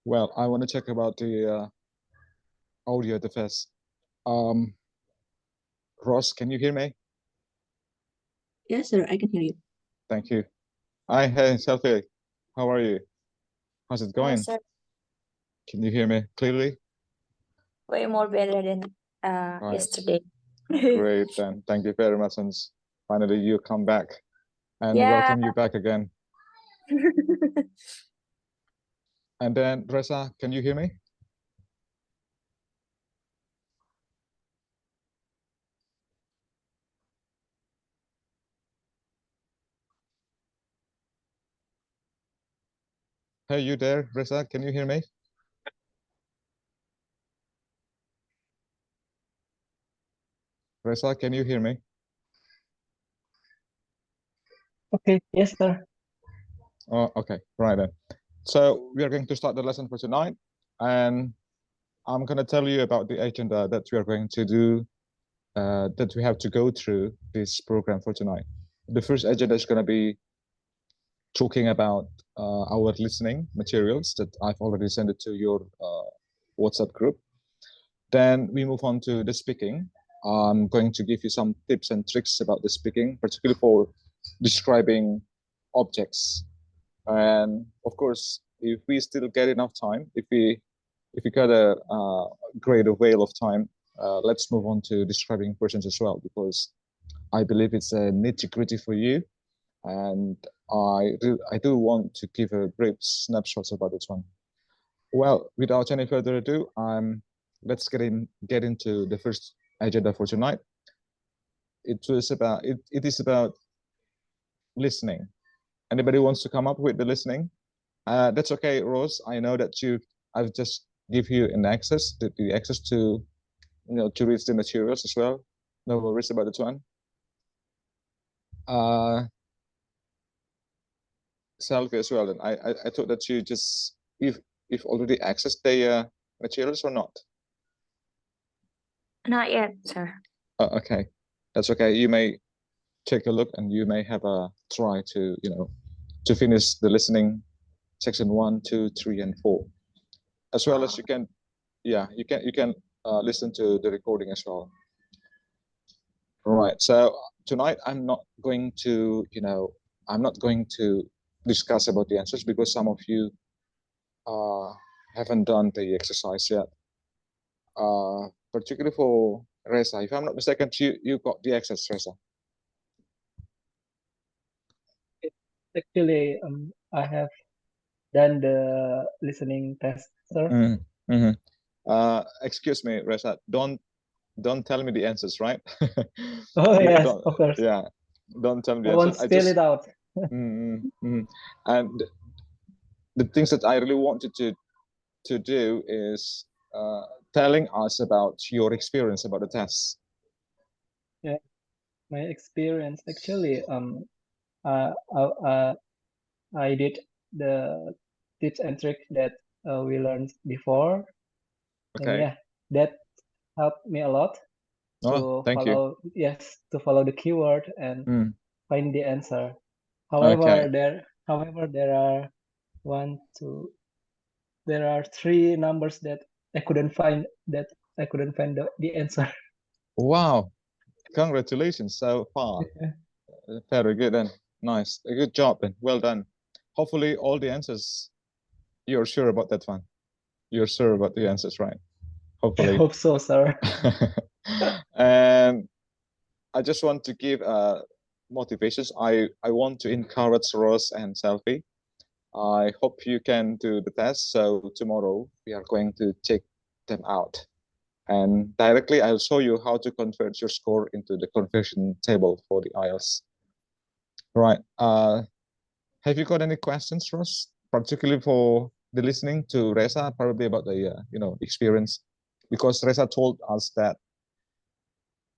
Well, I want to check about the audio at the first. Um, Ross, can you hear me? Yes, sir, I can hear you. Thank you. Hi, hey, Selfie. How are you? How's it Hello, going? sir. Can you hear me clearly? Way more better than Right. yesterday. Great, then. Thank you very much. And finally, you come back, and Yeah. welcome you back again. And then, Reza, can you hear me? Hey, you there, Reza? Can you hear me? Reza, can you hear me? Okay, yes, sir. Oh, okay, right then. So we are going to start the lesson for tonight, and I'm going to tell you about the agenda that we are going to do, that we have to go through this program for tonight. The first agenda is going to be talking about our listening materials that I've already sent it to your WhatsApp group. Then we move on to the speaking. I'm going to give you some tips and tricks about the speaking, particularly for describing objects. And of course, if we still get enough time, if we got a greater veil of time, let's move on to describing persons as well, because I believe it's a nitty-gritty for you, and I do want to give a brief snapshot about this one. Well, without any further ado, let's get into the first agenda for tonight. It is about listening. Anybody wants to come up with the listening? That's okay, Rose. I know that I've just give you an access, the access to, to read the materials as well. No worries about this one. Selfie as well. And I thought that you just, if already accessed the materials or not. Not yet, sir. Okay, that's okay. You may take a look and you may have a try to, to finish the listening section 1, 2, 3, and 4, as well as you can, you can listen to the recording as well. Right. So tonight I'm not going to, discuss about the answers, because some of you haven't done the exercise yet. Particularly for Reza, if I'm not mistaken, you got the access, Reza. Actually, I have done the listening test, sir. Excuse me, Reza. Don't tell me the answers, right? Oh, yes, of course. Yeah, don't tell me the I won't answers. spell it out. And the things that I really wanted to do is telling us about your experience about the tests. Yeah, my experience actually, I did the tips and tricks that we learned before. Okay. And yeah, that helped me a lot to thank you. to follow the keyword and find the answer. However, Okay. there are 3 numbers that I couldn't find the answer. Wow, congratulations so far. Very good then. Nice. A good job then. Well done. Hopefully all the answers, you're sure about that one. You're sure about the answers, right? Hopefully. I hope so, sir. And I just want to give motivations. I want to encourage Ross and Selfie. I hope you can do the test. So tomorrow we are going to check them out. And directly I'll show you how to convert your score into the conversion table for the IELTS. Right. Have you got any questions, Ross? Particularly for the listening to Reza, probably about the experience, because Reza told us that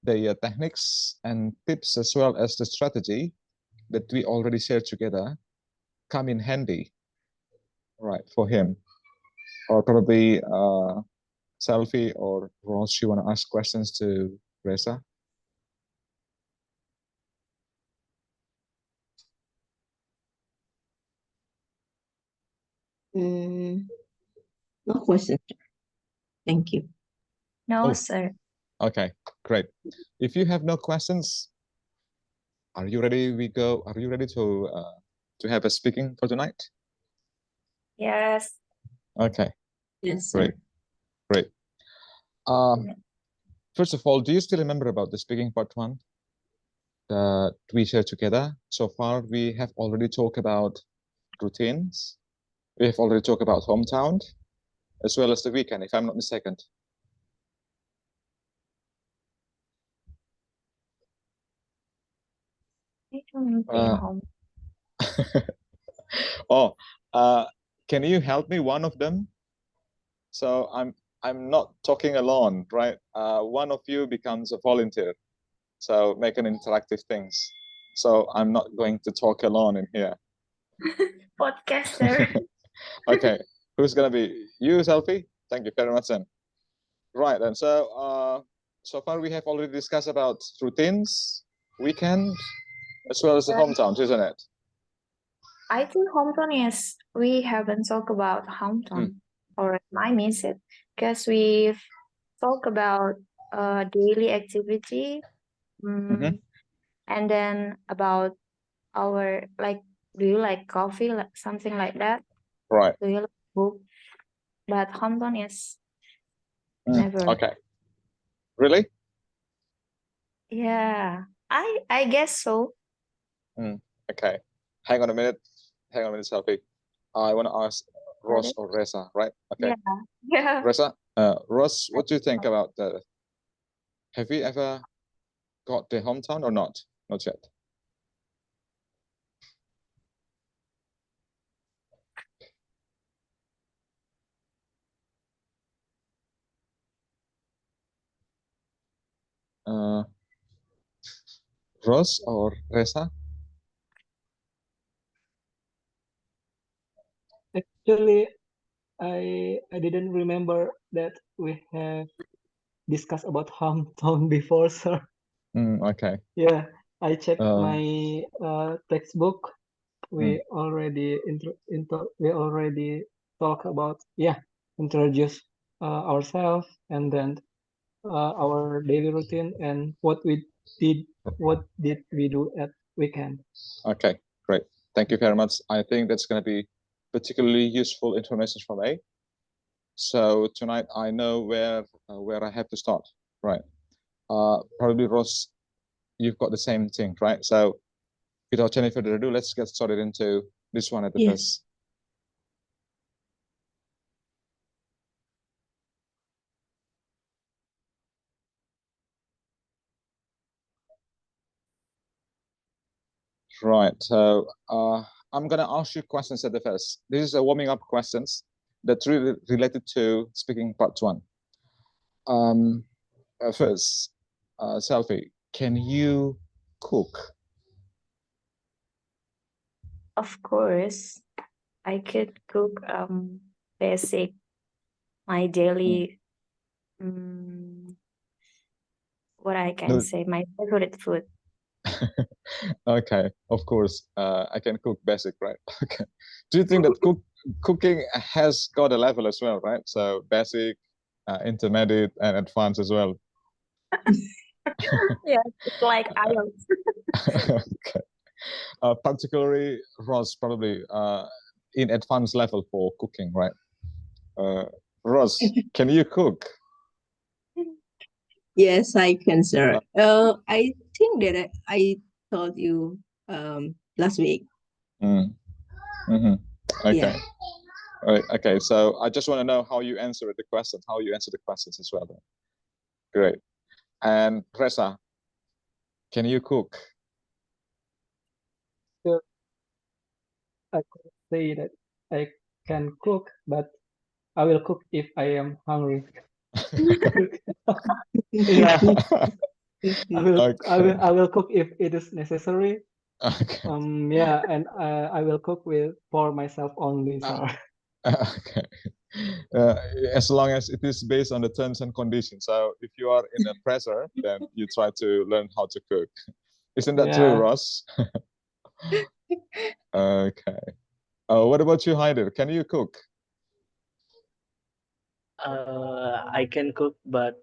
the techniques and tips as well as the strategy that we already shared together come in handy, right, for him. Or probably Selfie or Ross, you want to ask questions to Reza? No question. Thank you. No, Oh. sir. Okay, great. If you have no questions, are you ready? Are you ready to have a speaking for tonight? Yes. Okay, Yes, sir. great. First of all, do you still remember about the speaking part one that we shared together? So far, we have already talked about routines. We have already talked about hometown, as well as the weekend, if I'm not mistaken. I don't think home. Oh, can you help me one of them? So I'm not talking alone, right? One of you becomes a volunteer. So make an interactive things. So I'm not going to talk alone in here. Podcaster. Okay, who's gonna be you, Selfie? Thank you very much, then. Right, then. So so far we have already discussed about routines, weekends, as well as the hometowns, isn't it? I think hometown is, we haven't talked about hometown, or I miss it, because we've talked about daily activity, and then about our, like, do you like coffee, like something like that? Right. Do you like book? But hometown is never. Okay. Really? Yeah, I guess so. Okay. Hang on a minute. Hang on a minute, Selfie. I want to ask Ross or Reza, right? Okay. Yeah. Reza, Ross, what do you think about the? Have you ever got the hometown or not? Not yet. Ross or Reza? Actually, I didn't remember that we have discussed about hometown before, sir. Okay. Yeah, I checked Um, my textbook. We already talk about, introduce ourselves, and then our daily routine and what did we do at weekend. Okay, great. Thank you very much. I think that's going to be particularly useful information for me. So tonight I know where I have to start. Right. Probably Ross, you've got the same thing, right? So without any further ado, let's get started into this one at the Yes. first. Right. So I'm gonna ask you questions at the first. This is a warming up questions that's really related to speaking part one. First, Selfie, can you cook? Of course, I could cook basic, my daily, what I can No. say, my favorite food. Okay, of course, I can cook basic, right? Okay. Do you think that cooking has got a level as well, right? So basic, intermediate, and advanced as well. Yeah, it's like IELTS. Okay. Particularly, Ross probably in advanced level for cooking, right? Ross, can you cook? Yes, I can, sir. I think that I told you last week. Okay. Yeah. All right. Okay. So I just want to know how you answer the questions, how you answer the questions as well. Then. Great. And Reza, can you cook? So I could say that I can cook, but I will cook if I am hungry. Yeah, I will cook if it is necessary. Okay. Yeah, and I will cook for myself only, sir. Okay. As long as it is based on the terms and conditions. So if you are in a pressure, then you try to learn how to cook. Isn't that true, Yeah. Ross? Okay. What about you, Haider? Can you cook? I can cook, but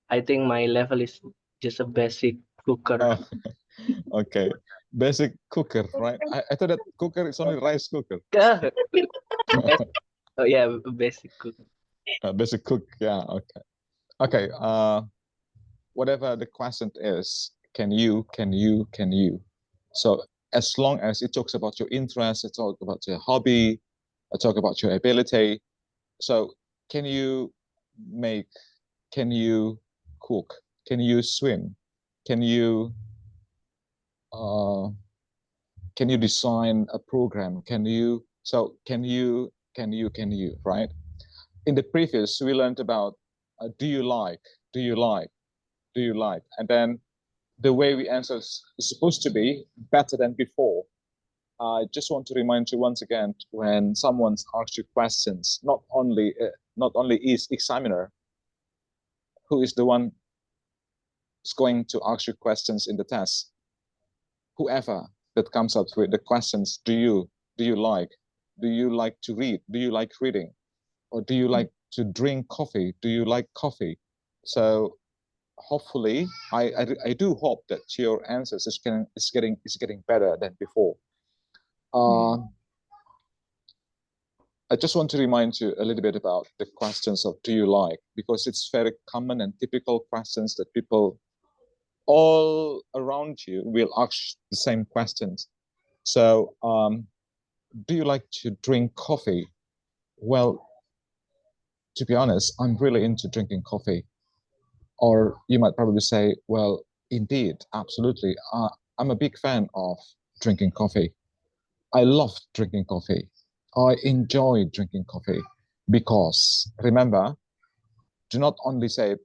I think my level is just a basic cooker. Oh, okay. Basic cooker, right? I thought that cooker is only rice cooker. Oh yeah, basic cook. Basic cook, yeah, okay. Okay, whatever the question is, can you? So as long as it talks about your interest, it talks about your hobby, it talks about your ability. So can you make, can you cook? Can you swim? Can you uh, can you design a program? Can you, so can you, right? In the previous, we learned about do you like, do you like, do you like? And then the way we answer is supposed to be better than before. I just want to remind you once again, when someone asks you questions, not only is examiner who is the one who's going to ask you questions in the test, whoever that comes up with the questions, do you like, do you like to read, do you like reading, or do you like to drink coffee, do you like coffee? So hopefully, I do hope that your answers is getting better than before. I just want to remind you a little bit about the questions of do you like, because it's very common and typical questions that people all around you will ask the same questions. So do you like to drink coffee? Well, to be honest, I'm really into drinking coffee. Or you might probably say, well, indeed, absolutely. I'm a big fan of drinking coffee. I love drinking coffee. I enjoy drinking coffee because, remember, do not only say,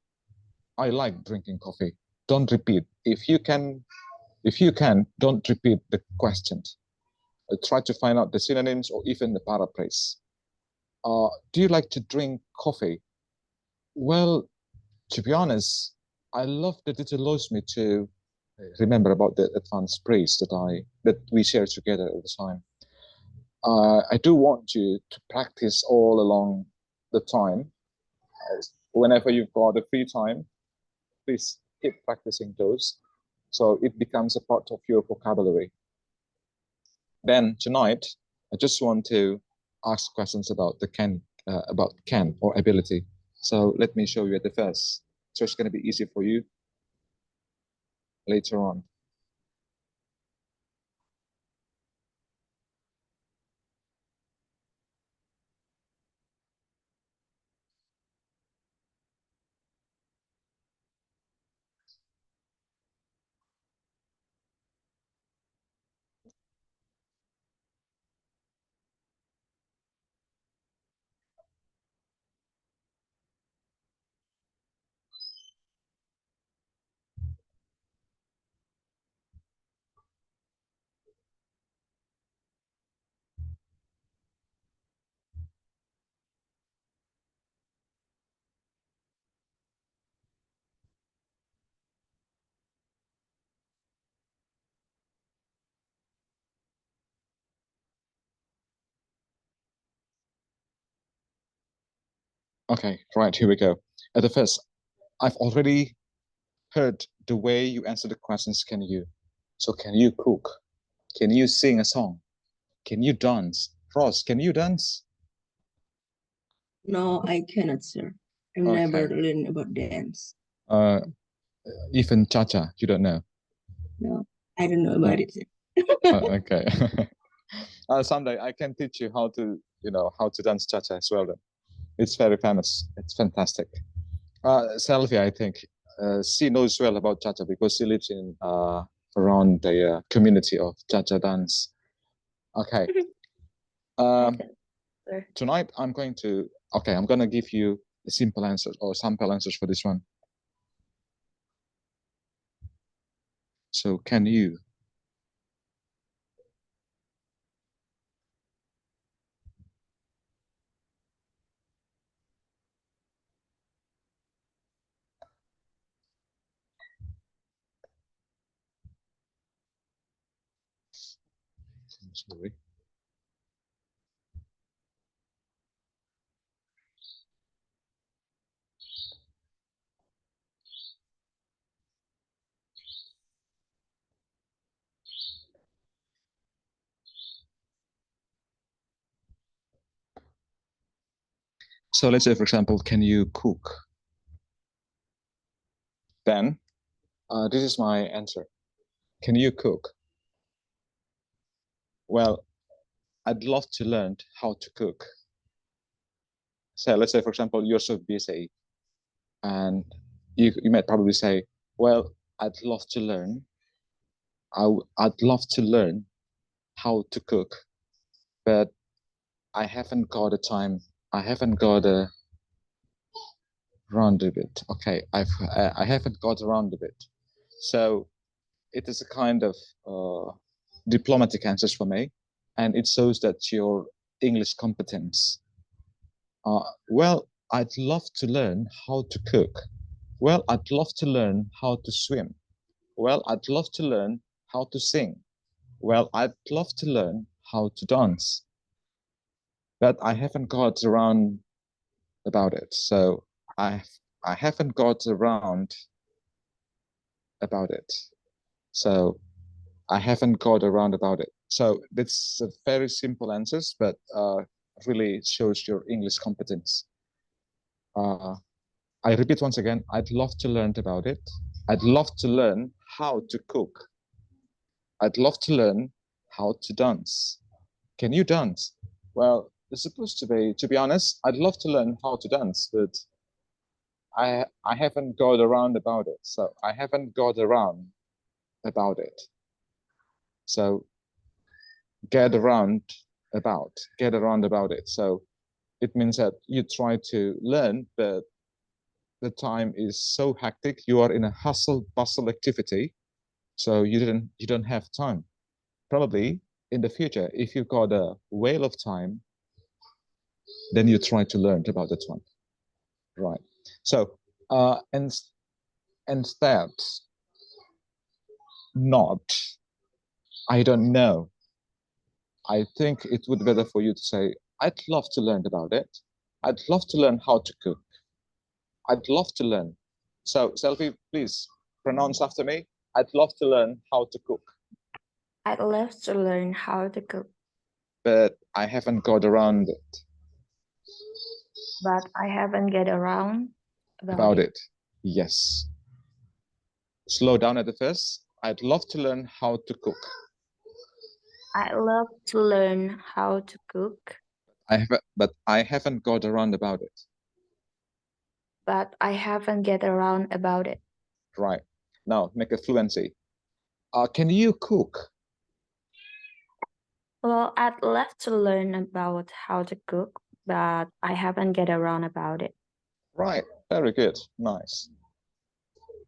I like drinking coffee. Don't repeat. If you can, don't repeat the questions. Try to find out the synonyms or even the paraphrase. Do you like to drink coffee? Well, to be honest, I love that it allows me to remember about the advanced praise that we share together all the time. I do want you to practice all along the time. Whenever you've got a free time, please keep practicing those, so it becomes a part of your vocabulary. Then tonight, I just want to ask questions about the can or ability. So let me show you at the first. So it's going to be easy for you later on. Okay, right, here we go. At the first, I've already heard the way you answer the questions, can you? So can you cook? Can you sing a song? Can you dance? Ross, can you dance? No, I cannot, sir. I've Okay. never learned about dance. Even cha-cha, you don't know? No, I don't know about it, sir. Okay. Someday I can teach you how to, how to dance cha-cha as well then. It's very famous. It's fantastic. Sylvia, I think, she knows well about cha-cha because she lives in around the community of cha-cha dance. Okay. Tonight I'm going to give you a simple answers or sample answers for this one. So can you? Sorry. So let's say, for example, can you cook? Then this is my answer. Can you cook? Well, I'd love to learn how to cook. So let's say, for example, you're so busy, and you might probably say, well, I'd love to learn. I'd love to learn how to cook, but I haven't got the time. I haven't got around of it. Okay, I haven't got around of it. So it is a kind of diplomatic answers for me, and it shows that your English competence. Well, I'd love to learn how to cook. Well, I'd love to learn how to swim. Well, I'd love to learn how to sing. Well, I'd love to learn how to dance. But I haven't got around about it. So I haven't got around about it. So I haven't got around about it. So it's a very simple answers, but really shows your English competence. I repeat once again, I'd love to learn about it. I'd love to learn how to cook. I'd love to learn how to dance. Can you dance? Well, it's supposed to be honest, I'd love to learn how to dance, but I haven't got around about it. So I haven't got around about it. So get around about it. So it means that you try to learn, but the time is so hectic. You are in a hustle bustle activity, so you don't have time. Probably in the future, if you've got a whale of time, then you try to learn about that one, right? So and instead, not, I don't know. I think it would be better for you to say, I'd love to learn about it. I'd love to learn how to cook. I'd love to learn. So, Selfie, please pronounce after me. I'd love to learn how to cook. I'd love to learn how to cook. But I haven't got around it. But I haven't get around About it. Yes. Slow down at the first. I'd love to learn how to cook. I love to learn how to cook. But I haven't got around about it. But I haven't get around about it. Right. Now make a fluency. Can you cook? Well, I'd love to learn about how to cook, but I haven't get around about it. Right. Very good. Nice.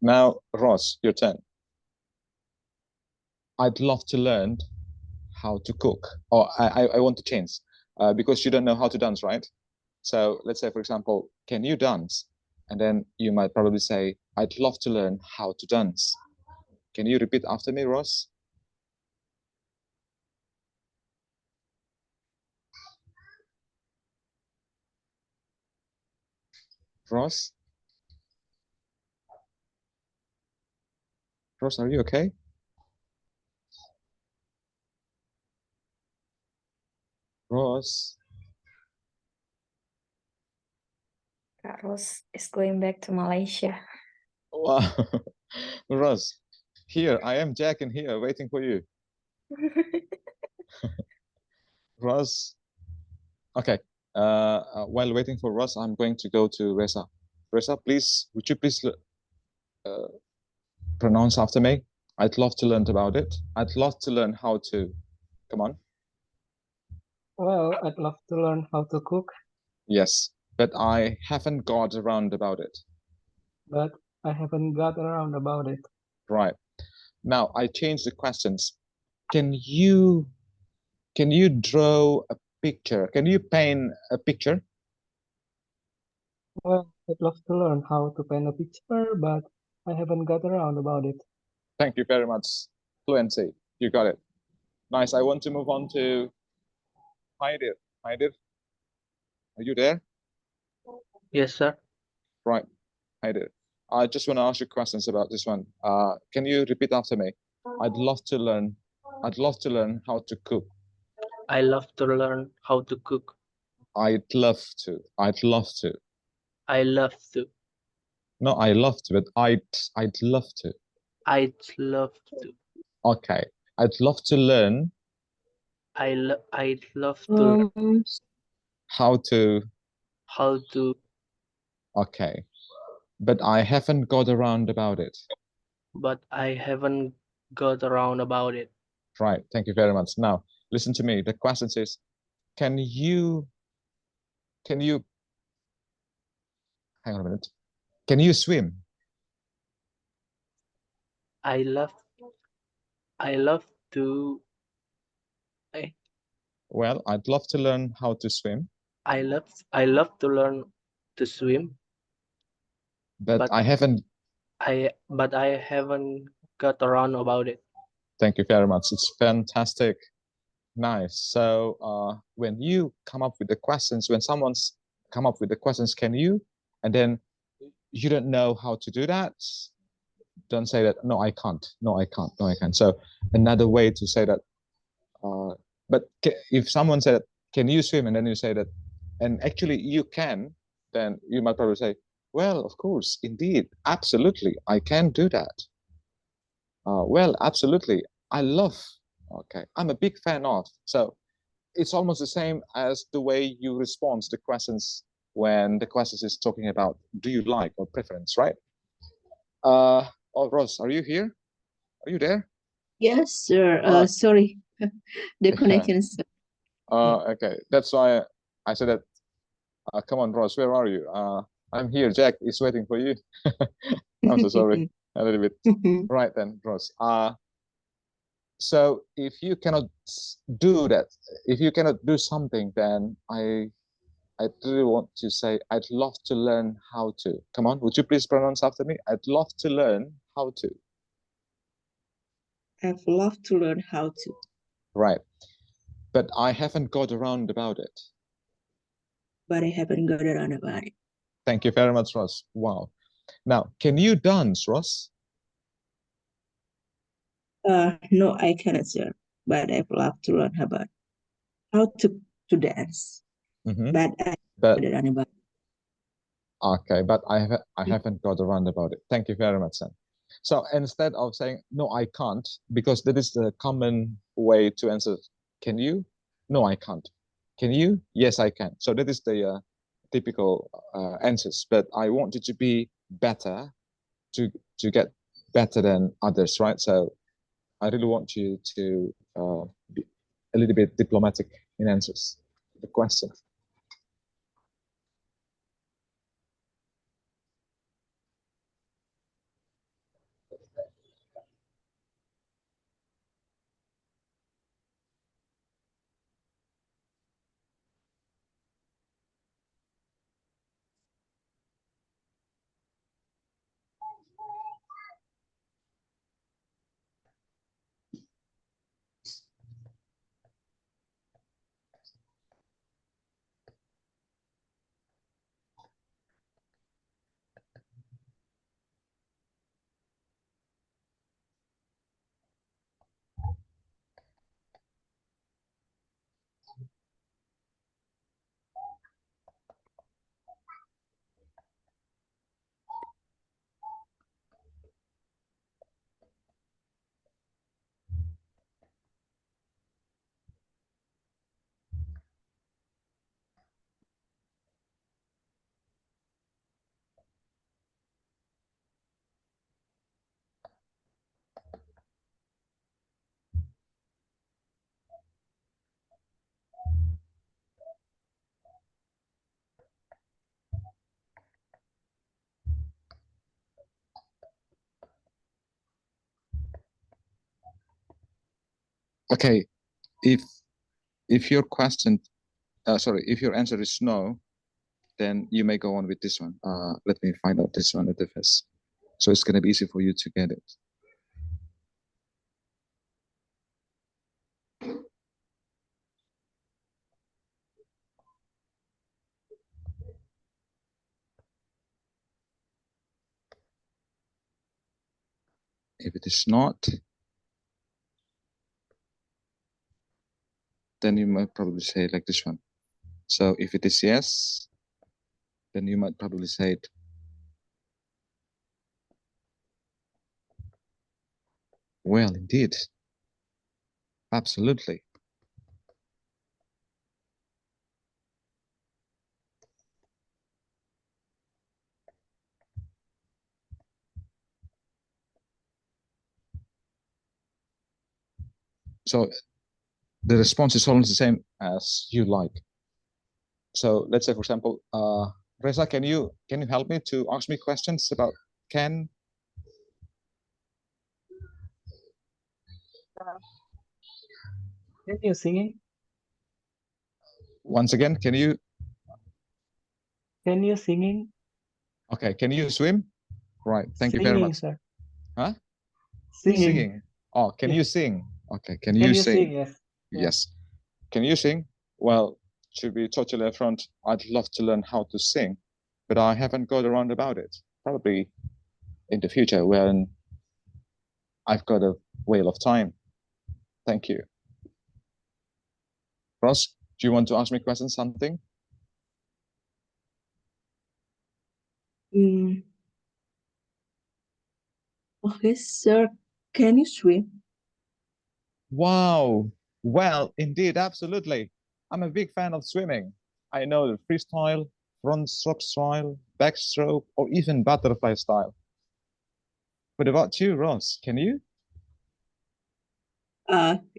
Now, Ross, your turn. I'd love to learn how to cook. Or I want to change because you don't know how to dance, right? So let's say, for example, can you dance? And then you might probably say, I'd love to learn how to dance. Can you repeat after me, Ross? Ross? Ross, are you okay? Ross? Carlos is going back to Malaysia. Wow. Ross, here, I am Jack in here waiting for you. Ross? Okay. While waiting for Ross, I'm going to go to Reza. Reza, please, would you please pronounce after me? I'd love to learn about it. I'd love to learn how to. Come on. Well, I'd love to learn how to cook, Yes, but I haven't got around about it. but I haven't got around about it. Right. Now I changed the questions. Can you draw a picture? Can you paint a picture? Well, I'd love to learn how to paint a picture, but I haven't got around about it. Thank you very much. Fluency. You got it. Nice. I want to move on to Haidir. Haidir, are you there? Yes, sir. Right. Haidir. I just want to ask you questions about this one. Can you repeat after me? I'd love to learn how to cook. I love to learn how to cook. I'd love to. I'd love to. I love to. No, I love to, but I'd love to. I'd love to. Okay. I'd love to learn I'd love to learn how to. how to, Okay. But I haven't got around about it. but I haven't got around about it. Right. Thank you very much. Now, listen to me. The question is, can you hang on a minute. Can you swim? I love to. Well, I'd love to learn how to swim, I love to learn to swim, but but I haven't. I haven't got around about it. Thank you very much. It's fantastic. Nice. So when you come up with the questions, when someone's come up with the questions, can you, and then you don't know how to do that, don't say that, no, I can't. No, I can't. No, I can't. So another way to say that, but if someone said, can you swim? And then you say that, and actually you can, then you might probably say, well, of course, indeed, absolutely, I can do that. Well, absolutely, I love, okay, I'm a big fan of. So it's almost the same as the way you respond to the questions when the questions is talking about do you like or preference, right? Oh, Ross, are you here? Are you there? Yes, sir. Sorry, the connection is. Okay, that's why I said that. Come on, Ross, where are you? I'm here. Jack is waiting for you. I'm so sorry. A little bit. Right then, Ross. So if you cannot do that, if you cannot do something, then I really want to say I'd love to learn how to. Come on, would you please pronounce after me? I'd love to learn how to. I'd love to learn how to. Right. But I haven't got around about it. But I haven't got around about it. Thank you very much, Ross. Wow. Now, can you dance, Ross? No, I cannot, sir. But I'd love to learn about how to dance. But I But haven't got around about it. okay, but I haven't got around about it. Thank you very much, Sam. So instead of saying no, I can't, because that is the common way to answer. Can you? No, I can't. Can you? Yes, I can. So that is the typical answers. But I want you to be better, to get better than others, right? So I really want you to be a little bit diplomatic in answers to the question. Okay, if your question, sorry, if your answer is no, then you may go on with this one. Let me find out this one at the first. So it's going to be easy for you to get it. If it is not, then you might probably say like this one. So if it is yes, then you might probably say it. Well, indeed. Absolutely. So the response is always the same as you like. So let's say, for example, Reza, can you help me to ask me questions about can? Can you singing? Once again, can you? Can you singing? Okay, can you swim? Right, thank you Singing, very much. sir. Huh? Singing. Oh, can Yeah. you sing? Okay, can Can you you sing? sing? Yes. Yeah. Yes. Can you sing? Well, to be totally upfront, I'd love to learn how to sing, but I haven't got around about it. Probably in the future when I've got a whale of time. Thank you. Ross, do you want to ask me questions, something? Okay, sir. Can you swim? Wow. Well, indeed, absolutely. I'm a big fan of swimming. I know the freestyle, front stroke style, backstroke, or even butterfly style. What about you, Ross? Can you?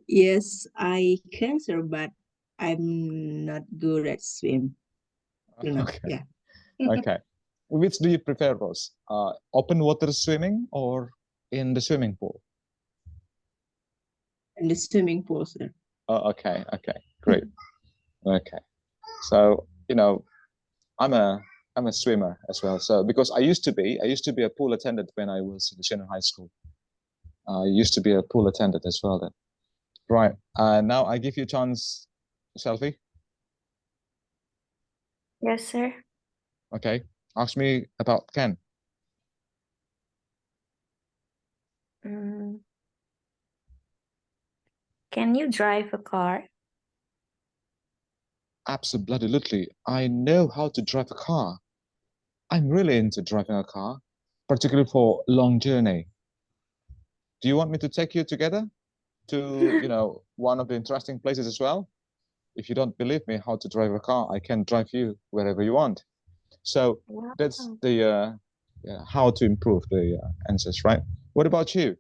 Yes, I can, sir, but I'm not good at swim. You know, Okay. yeah. Okay. Which do you prefer, Ross? Open water swimming or in the swimming pool? In the swimming pool, sir. Oh, okay. Okay. Great. Okay. So, I'm a swimmer as well. So because I used to be a pool attendant when I was in the junior high school. I used to be a pool attendant as well then. Right. Now I give you a chance, Selfie. Yes, sir. Okay. Ask me about Ken. Mm. Can you drive a car? Absolutely. I know how to drive a car. I'm really into driving a car, particularly for long journey. Do you want me to take you together to, one of the interesting places as well? If you don't believe me how to drive a car, I can drive you wherever you want. So Wow. that's the how to improve the answers, right? What about you?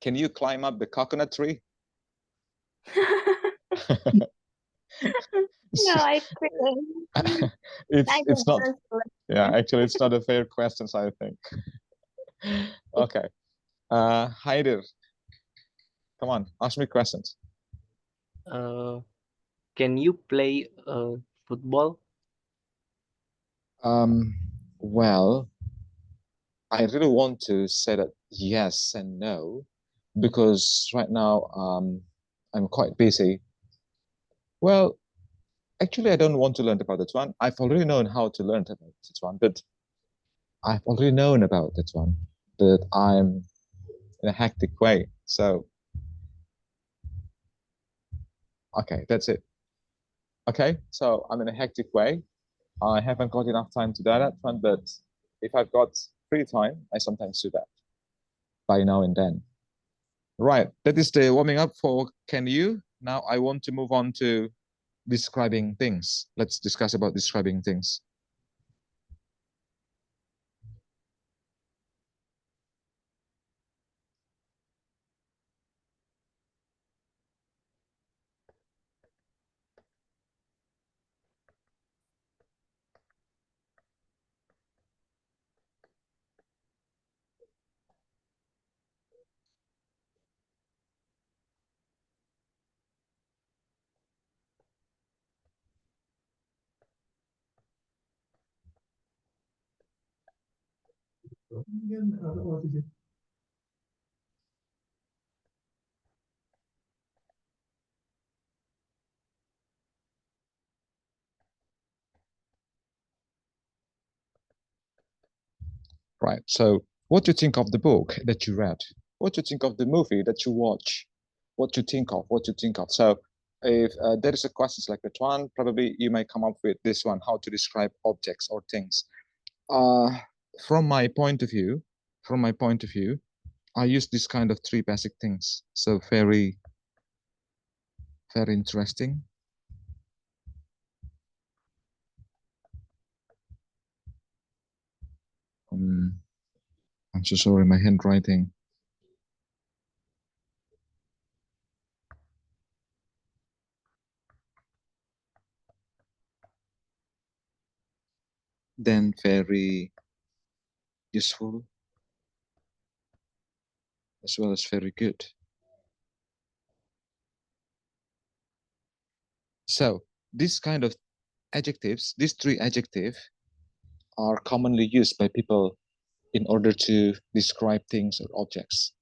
Can you climb up the coconut tree? No, I couldn't. It's not. Yeah, actually, it's not a fair question, I think. Okay. Haider, come on, ask me questions. Can you play football? Well, I really want to say that yes and no, because right now I'm quite busy. Well, actually, I don't want to learn about that one. I've already known how to learn about that one, but I've already known about that one, but I'm in a hectic way. So, okay, that's it. Okay, so I'm in a hectic way. I haven't got enough time to do that one, but if I've got free time, I sometimes do that by now and then. Right, that is the warming up for Can You. Now I want to move on to describing things. Let's discuss about describing things. Right, so what do you think of the book that you read? What do you think of the movie that you watch? What you think of? So If there is a question like that one, probably you may come up with this one, how to describe objects or things. From my point of view, I use this kind of 3 basic things. So very, very interesting. I'm so sorry, my handwriting. Then very useful, as well as very good. So this kind of adjectives, these 3 adjectives are commonly used by people in order to describe things or objects.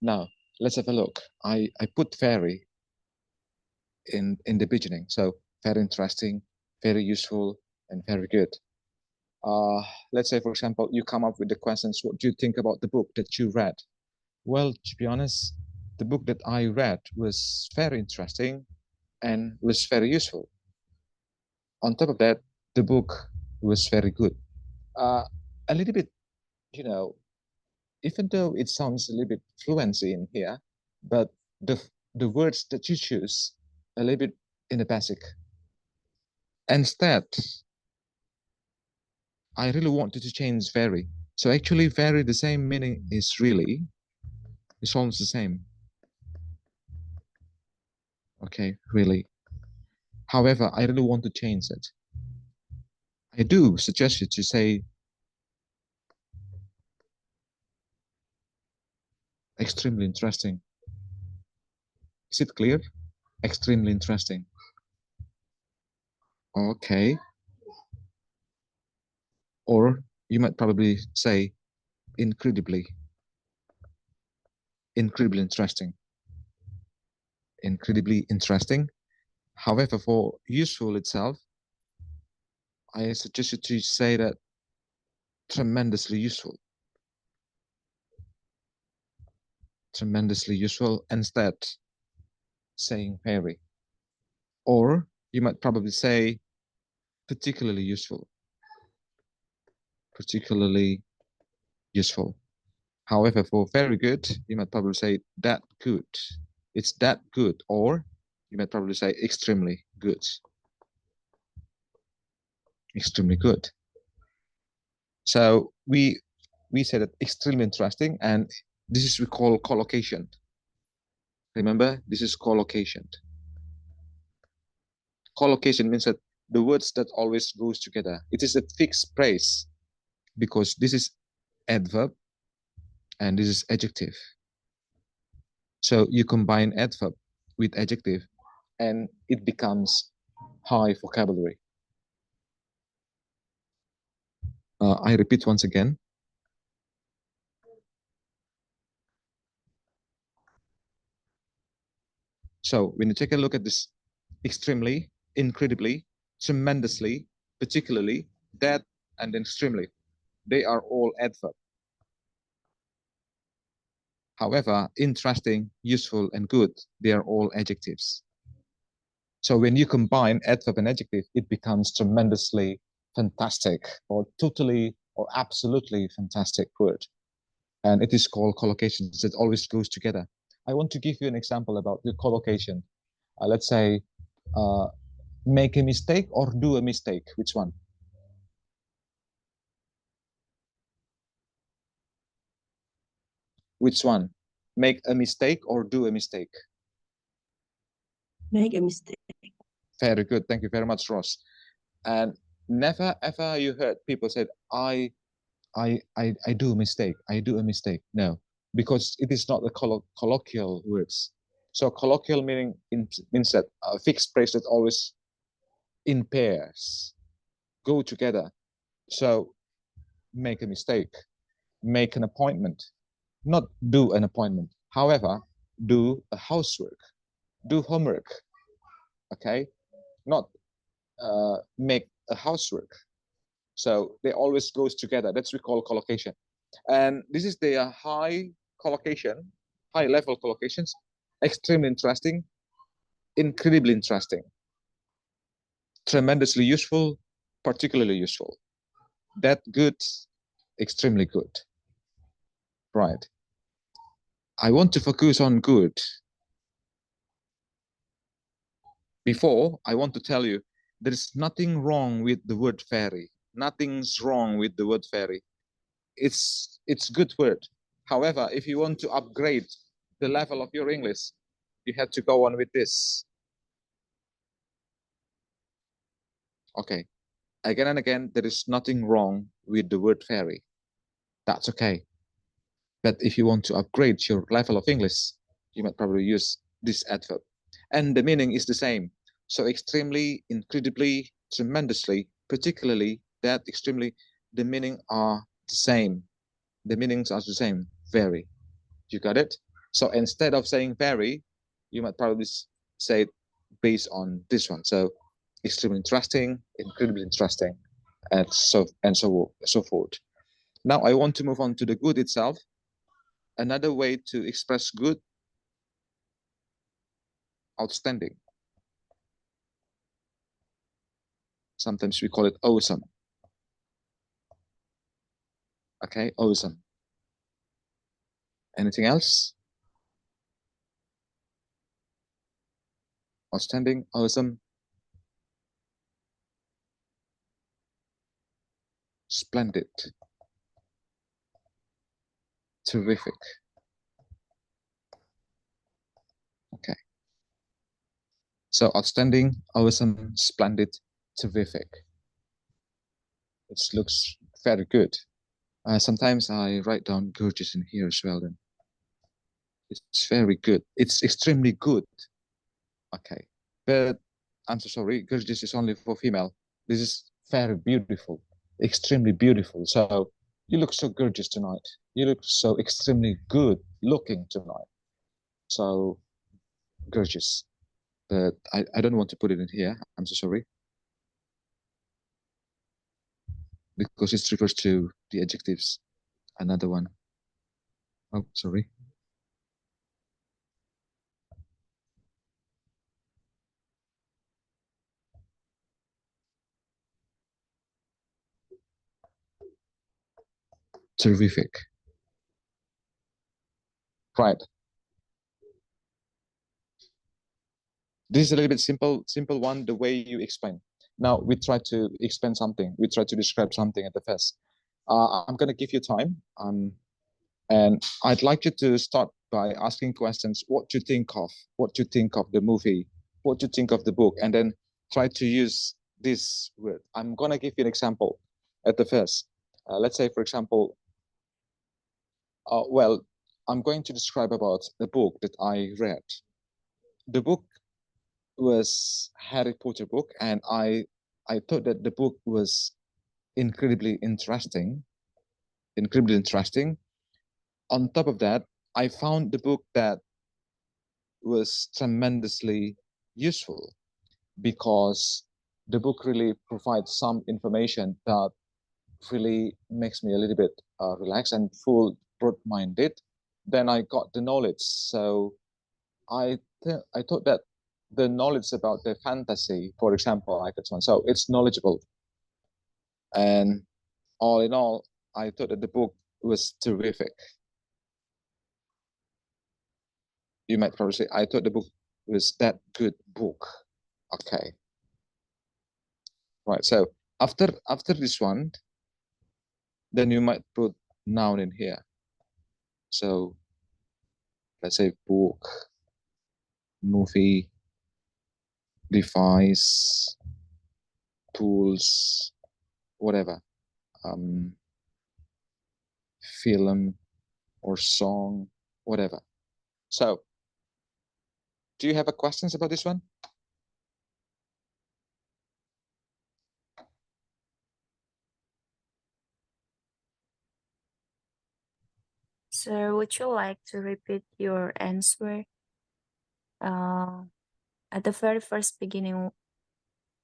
Now, let's have a look. I put very in the beginning. So very interesting, very useful, and very good. Let's say, for example, you come up with the questions, what do you think about the book that you read? Well, to be honest, the book that I read was very interesting and was very useful. On top of that, the book was very good. A little bit, you know, even though it sounds a little bit fluency in here, but the words that you choose a little bit in the basic. Instead, I really wanted to change very. So actually very, the same meaning is really, it's almost the same. Okay, really. However, I really want to change it. I do suggest you to say extremely interesting. Is it clear? Extremely interesting. Okay. Or you might probably say incredibly interesting. Incredibly interesting. However, for useful itself, I suggest you to say that tremendously useful. Tremendously useful instead saying very. Or you might probably say particularly useful. Particularly useful. However, for very good, you might probably say that good. It's that good. Or you might probably say extremely good. Extremely good. So we say that extremely interesting, and this is we call collocation. Remember, this is collocation. Collocation means that the words that always goes together. It is a fixed phrase because this is adverb and this is adjective. So you combine adverb with adjective and it becomes high vocabulary. I repeat once again. So when you take a look at this, extremely, incredibly, tremendously, particularly, that, and then extremely, they are all adverb. However, interesting, useful, and good, they are all adjectives. So when you combine adverb and adjective, it becomes tremendously fantastic, or totally, or absolutely fantastic word. And it is called collocation. It always goes together. I want to give you an example about the collocation. Let's say, make a mistake or do a mistake. Which one? Which one? Make a mistake or do a mistake? Make a mistake. Very good. Thank you very much, Ross. And never ever you heard people say, I do a mistake. I do a mistake. No, because it is not the colloquial words. So colloquial meaning means that a fixed phrase that always in pairs go together. So make a mistake, make an appointment, not do an appointment. However, do a housework, do homework. Okay, not make a housework. So they always goes together. That's what we call collocation. And this is the high collocation, high level collocations, extremely interesting, incredibly interesting, tremendously useful, particularly useful, that good, extremely good. Right. I want to focus on good. Before, I want to tell you, there is nothing wrong with the word very. Nothing's wrong with the word very. It's good word. However, if you want to upgrade the level of your English, you have to go on with this. Okay. Again and again, there is nothing wrong with the word very. That's okay. But if you want to upgrade your level of English, you might probably use this adverb. And the meaning is the same. So extremely, incredibly, tremendously, particularly, that extremely, the meaning are the same. The meanings are the same. Very. You got it? So instead of saying very, you might probably say it based on this one. So extremely interesting, incredibly interesting, and so forth. Now I want to move on to the good itself. Another way to express good, outstanding. Sometimes we call it awesome. Okay, awesome. Anything else? Outstanding, awesome. Splendid. Terrific. Okay. So outstanding, awesome, splendid, terrific. It looks very good. Sometimes I write down gorgeous in here as well. Then it's very good. It's extremely good. Okay, but I'm so sorry. Gorgeous is only for female. This is very beautiful, extremely beautiful. So you look so gorgeous tonight. You look so extremely good looking tonight. So gorgeous. But I don't want to put it in here. I'm so sorry. Because it refers to the adjectives. Another one. Oh, sorry. Terrific. Right. This is a little bit simple one, the way you explain. Now we try to explain something. We try to describe something at the first. I'm going to give you time. And I'd like you to start by asking questions. What you think of? What you think of the movie? What you think of the book? And then try to use this word. I'm going to give you an example at the first. Let's say, for example, well, I'm going to describe about a book that I read. The book was Harry Potter book, and I thought that the book was incredibly interesting. On top of that, I found the book that was tremendously useful because the book really provides some information that really makes me a little bit relaxed and full broad-minded. Then I got the knowledge. So I thought that the knowledge about the fantasy, for example, like this one, so it's knowledgeable. And all in all, I thought that the book was terrific. You might probably say, I thought the book was that good book. Okay. Right. So after this one, then you might put noun in here. So let's say book, movie, device, tools, whatever, film or song, whatever. So do you have questions about this one? So would you like to repeat your answer? At the very first beginning,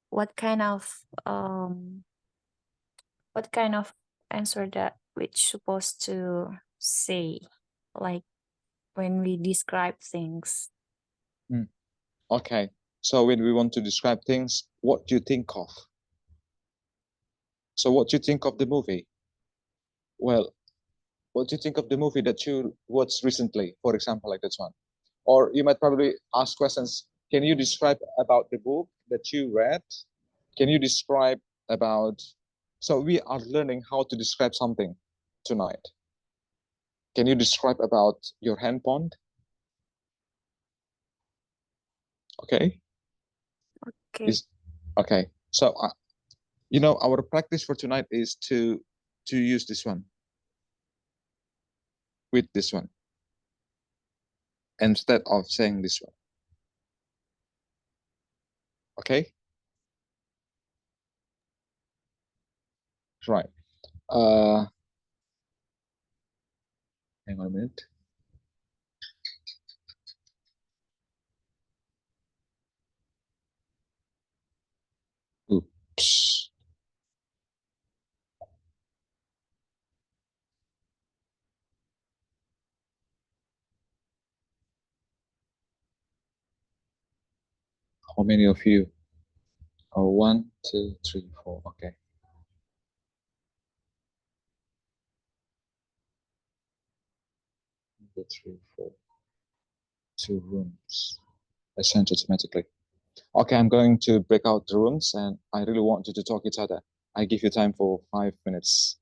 what kind of answer that which supposed to say, like when we describe things? Okay. So when we want to describe things, what do you think of? So what do you think of the movie? Well, what do you think of the movie that you watched recently, for example, like this one? Or you might probably ask questions. Can you describe about the book that you read? Can you describe about, so we are learning how to describe something tonight. Can you describe about your handphone? Okay. Okay. Okay. So, you know, our practice for tonight is to use this one with this one instead of saying this one. Okay. Right. Hang on a minute. Oops. How many of you? Oh, 1, 2, 3, 4. Okay. 1, 2, 3, 4. 2 rooms. Assigned automatically. Okay, I'm going to break out the rooms, and I really want you to talk each other. I give you time for 5 minutes.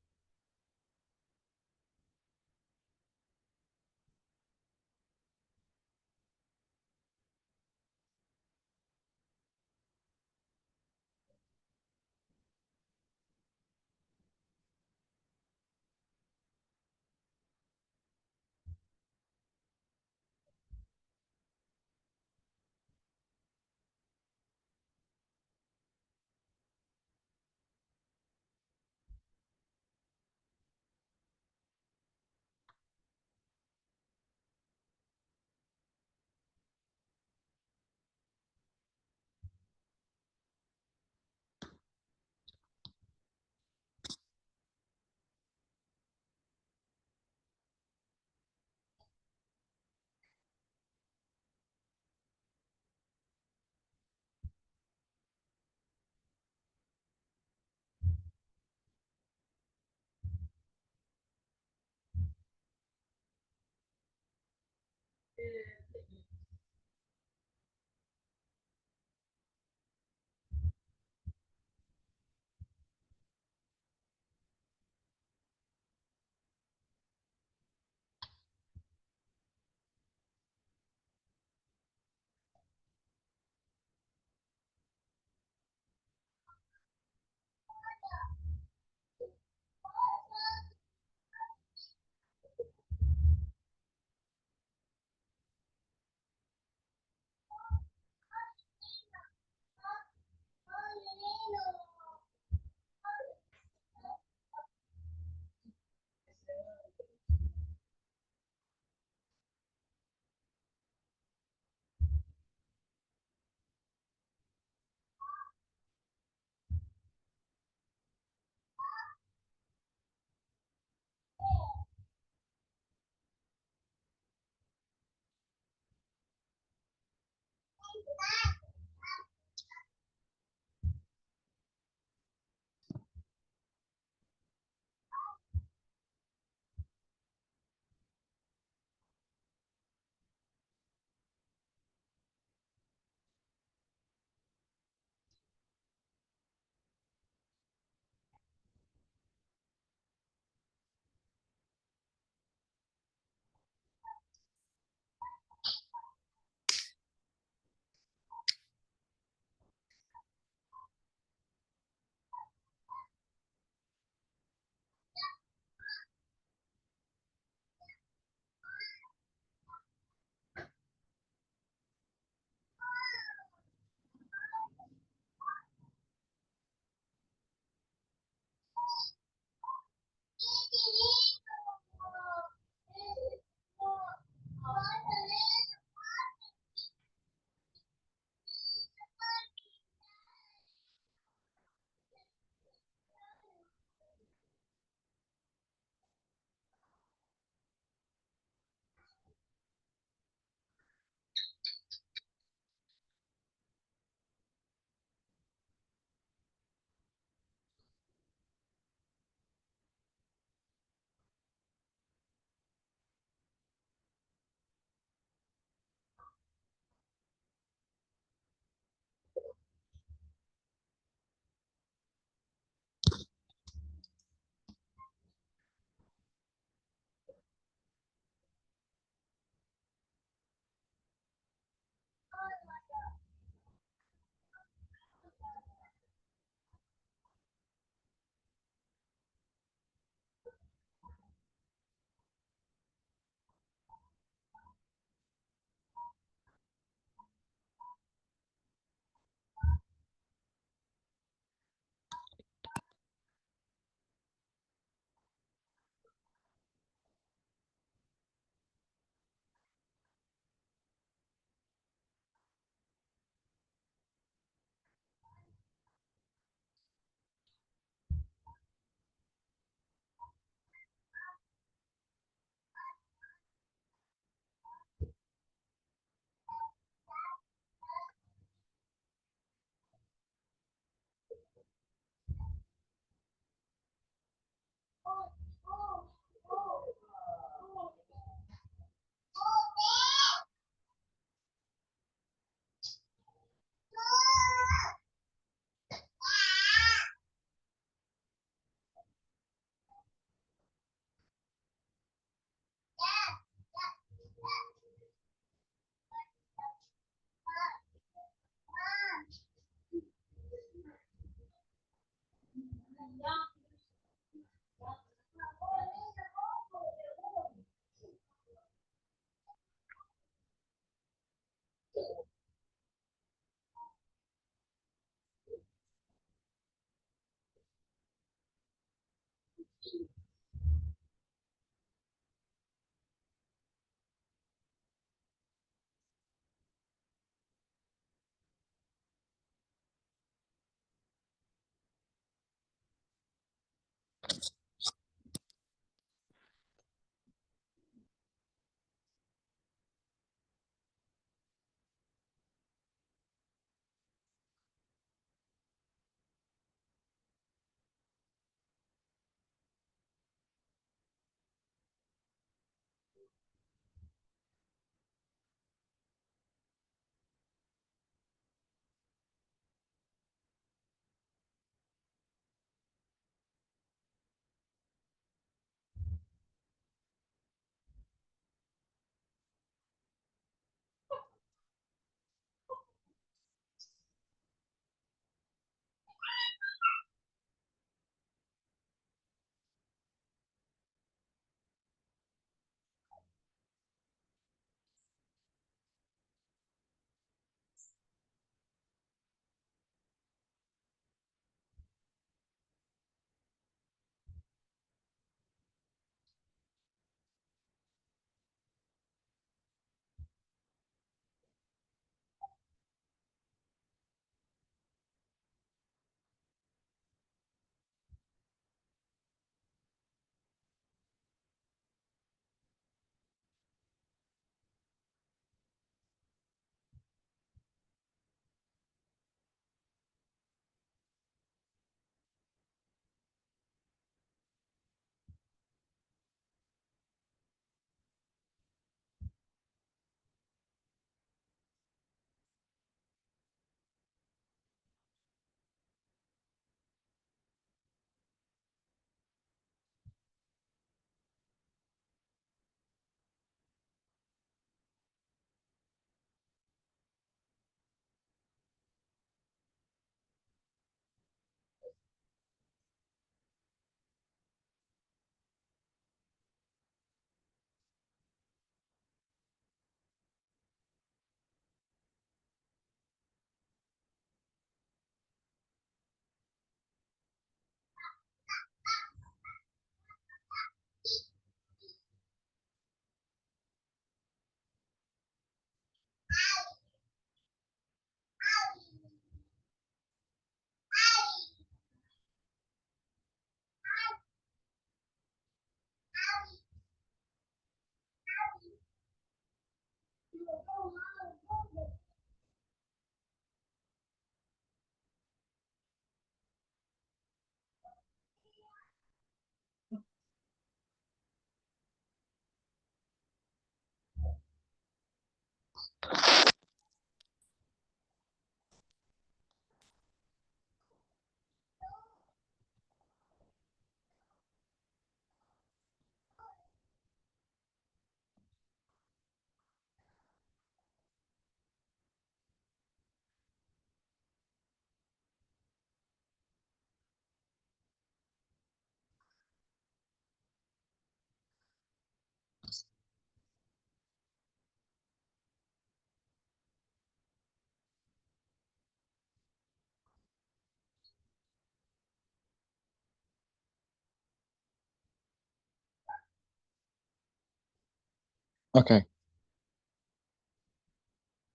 Okay.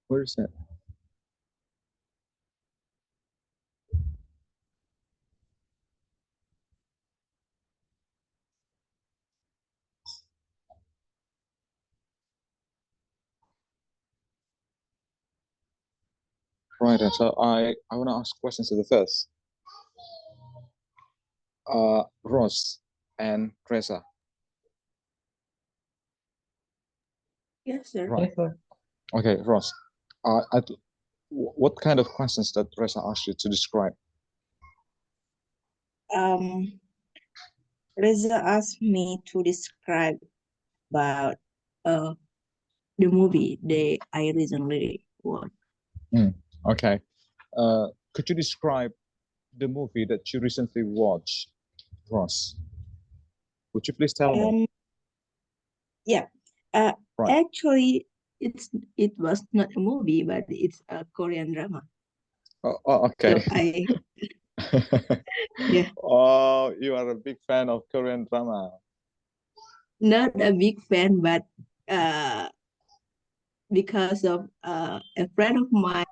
Where is it? Right, so I want to ask questions to the first. Ross and Teresa. Yes, sir. Right. Yes, sir. Okay, Ross. What kind of questions that Teresa asked you to describe? Reza asked me to describe about the movie that I recently watched. Okay. Could you describe the movie that you recently watched, Ross? Would you please tell me? Yeah. Right. Actually, it was not a movie, but it's a Korean drama. Okay. So yeah, Oh, you are a big fan of Korean drama. not a big fan, but because of a friend of mine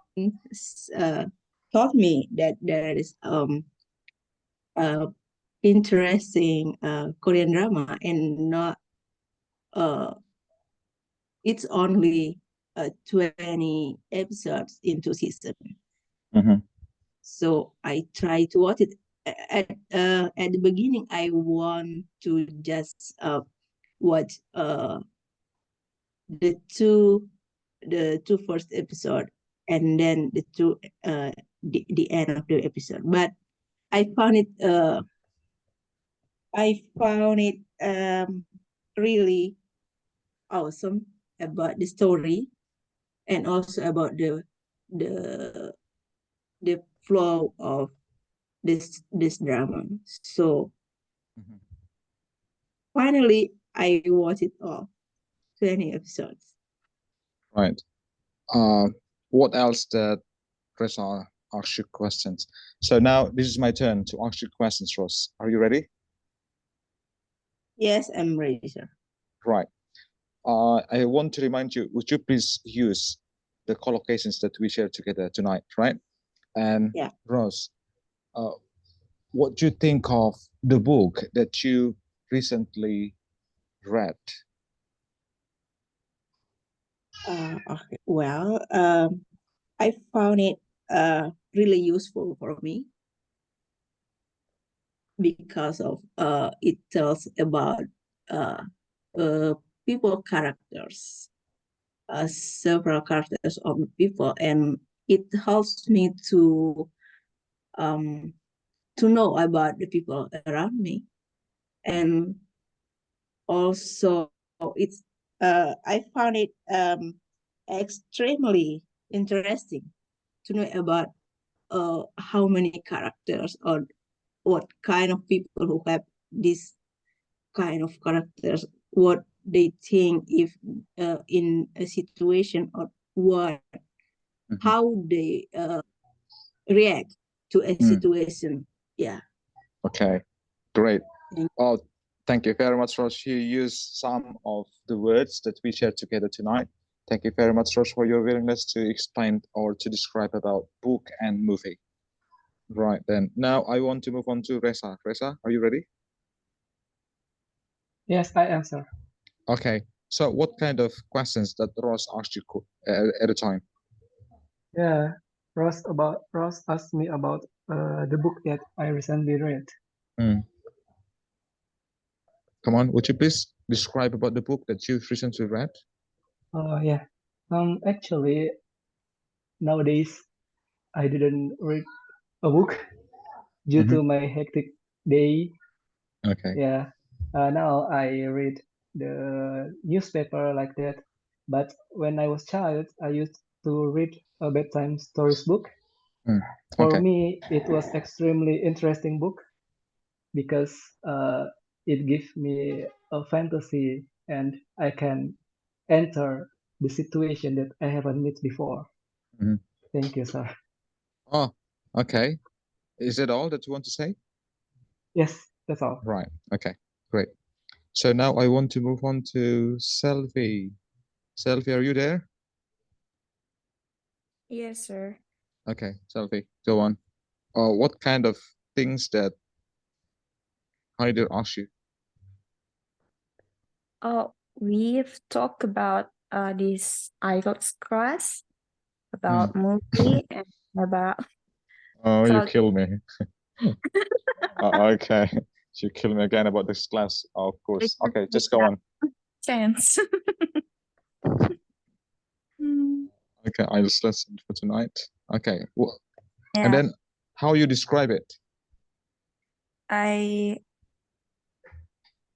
taught me that there is interesting Korean drama, and not it's only 20 episodes into season. So I try to watch it. At the beginning, I want to just watch the two first episode, and then the end of the episode. But I found it really awesome about the story, and also about the flow of this drama. So finally, I watched it all, 20 episodes. Right. What else that Teresa asked you questions? So now this is my turn to ask you questions, Ross. Are you ready? Yes, I'm ready, sir. Right. I want to remind you, would you please use the collocations that we shared together tonight, right? And Yeah. Ross, what do you think of the book that you recently read? Okay. Well, I found it really useful for me because of it tells about people characters, several characters of people, and it helps me to know about the people around me. And also it's I found it extremely interesting to know about how many characters, or what kind of people who have this kind of characters, what they think if in a situation, or what how they react to a situation. Yeah. Okay, great. Oh, thank you very much, Ross. You used some of the words that we shared together tonight. Thank you very much, Ross, for your willingness to explain or to describe about book and movie. Right, then. Now I want to move on to Reza. Reza, are you ready? Yes, I answer. Okay, so what kind of questions that Ross asked you at a time? Yeah, Ross asked me about the book that I recently read. Come on, would you please describe about the book that you've recently read? Yeah. Actually, nowadays I didn't read a book due to my hectic day. Okay. Yeah. Now I read the newspaper like that. But when I was child, I used to read a bedtime stories book. For me, it was extremely interesting book because it gives me a fantasy, and I can enter the situation that I haven't met before. Thank you, sir. Oh, okay. Is that all that you want to say? Yes, that's all. Right. Okay, great. So now I want to move on to Selvi. Selfie, are you there? Yes, sir. Okay, Selfie, go on. What kind of things that Haider asked you? Oh, we've talked about this IELTS class, about movie, and about Oh, you culture. kill me. Okay, you kill me again about this class. Of course. Okay, just go on. Chance. Okay, IELTS lesson for tonight. Okay, Yeah, and then how you describe it?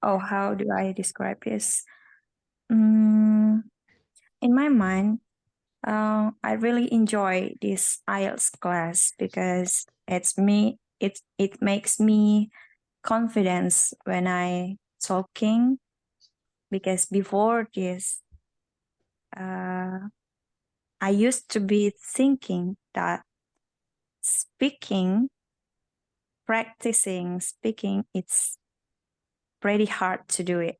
how do I describe this? In my mind, I really enjoy this IELTS class because it makes me confidence when I talking, because before this I used to be thinking that practicing speaking, it's pretty hard to do it,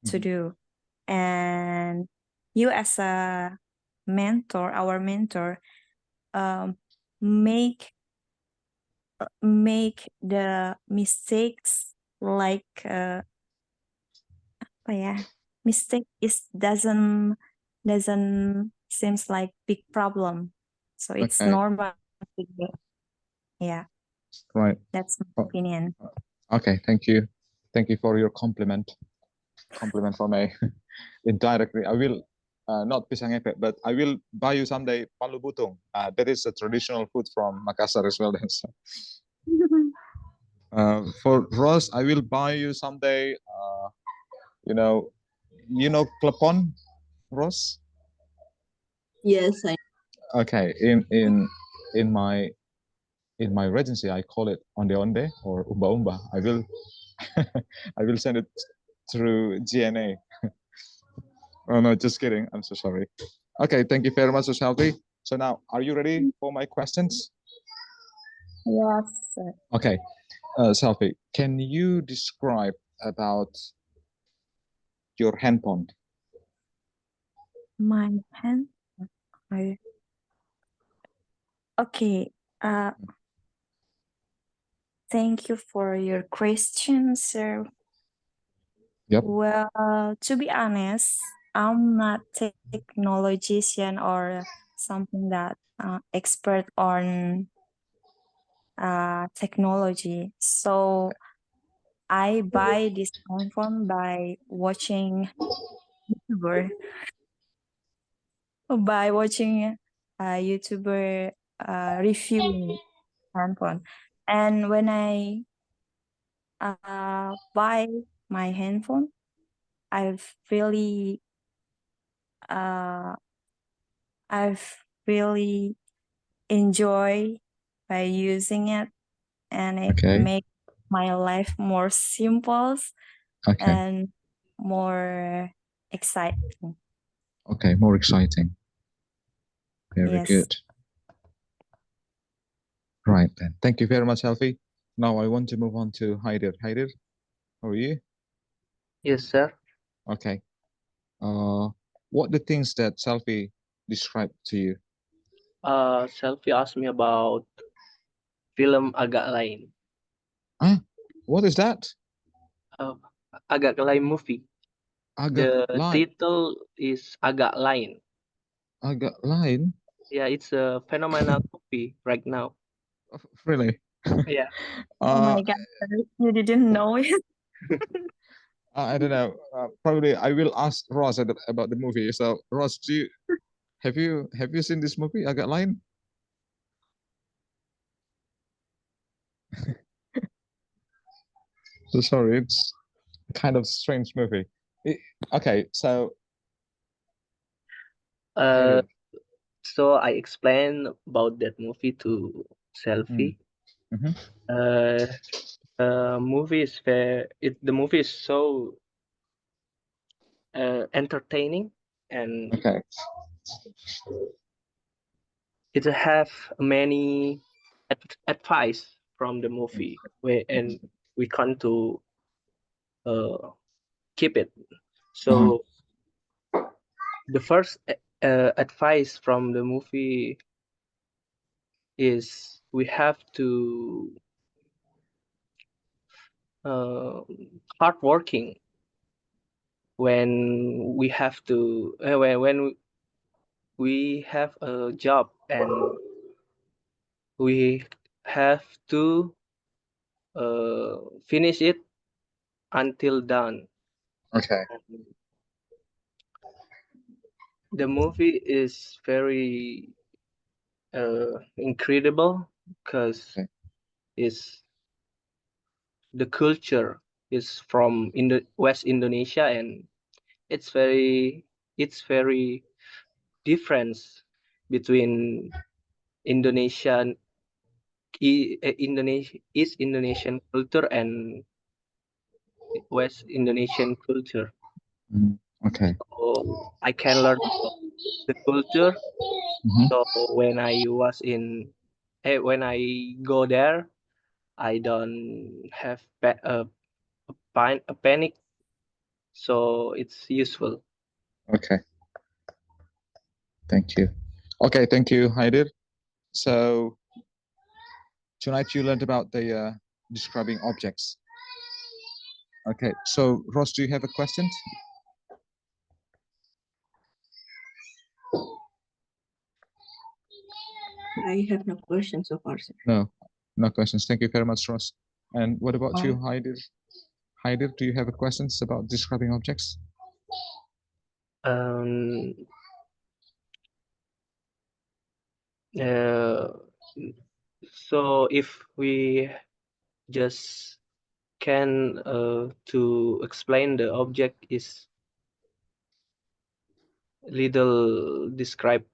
to do. And you as a mentor, our mentor, make the mistakes like mistake doesn't seems like big problem, so it's Okay. normal to do. Yeah, Right. that's my opinion. Okay, thank you for your compliment for me. Indirectly, I will not pisang epek, but I will buy you someday palu butung. That is a traditional food from Makassar as well. So, for Ross, I will buy you someday. You know klepon, Ross. Yes, I Okay, in my regency, I call it onde onde or umba umba. I will I will send it through GNA. Oh no, just kidding. I'm so sorry. Okay, thank you very much, Shelby. So now, are you ready for my questions? Yes, sir. Okay, Selfie, can you describe about your handphone? My hand. Okay. Thank you for your question, sir. Yep. Well, to be honest, I'm not technologician or something that expert on technology. So I buy this handphone by watching YouTuber, a YouTuber reviewing handphone. And when I buy my handphone, I've really enjoy by using it, and it makes my life more simple and more exciting. Okay, more exciting. Very Yes. good. Right then. Thank you very much, Selfie. Now I want to move on to Haider. Haider, how are you? Yes, sir. Okay. What the things that Selfie described to you? Selfie asked me about film Agak Lain. Huh? What is that? Agak Lain movie. The title is Agak Lain. Agak Lain? Yeah, it's a phenomenal movie right now. Really? Yeah. Oh my God, you didn't know it? I don't know. Probably I will ask Ross about the movie. So Ross, have you seen this movie, Agak Lain? So sorry, it's kind of strange movie. Okay, so so I explained about that movie to Selfie. Movie is the movie is so entertaining, and it have many advice from the movie, and we come to keep it. So the first advice from the movie is we have to hardworking when we have to when we have a job and we have to finish it until done. Okay. The movie is very incredible because Okay. it's the culture is from West Indonesia, and it's very different between Indonesian East Indonesian culture and West Indonesian culture. Okay. So I can learn about the culture. So when I go there, I don't have a panic. So it's useful. Okay. Thank you. Okay, thank you, Haidir. So tonight you learned about the describing objects. Okay, so Ross, do you have a question? I have no questions so far, sir. No questions. Thank you very much, Ross. And what about you, Haidir? Haidir, do you have a questions about describing objects? So if we just can to explain the object is little describe.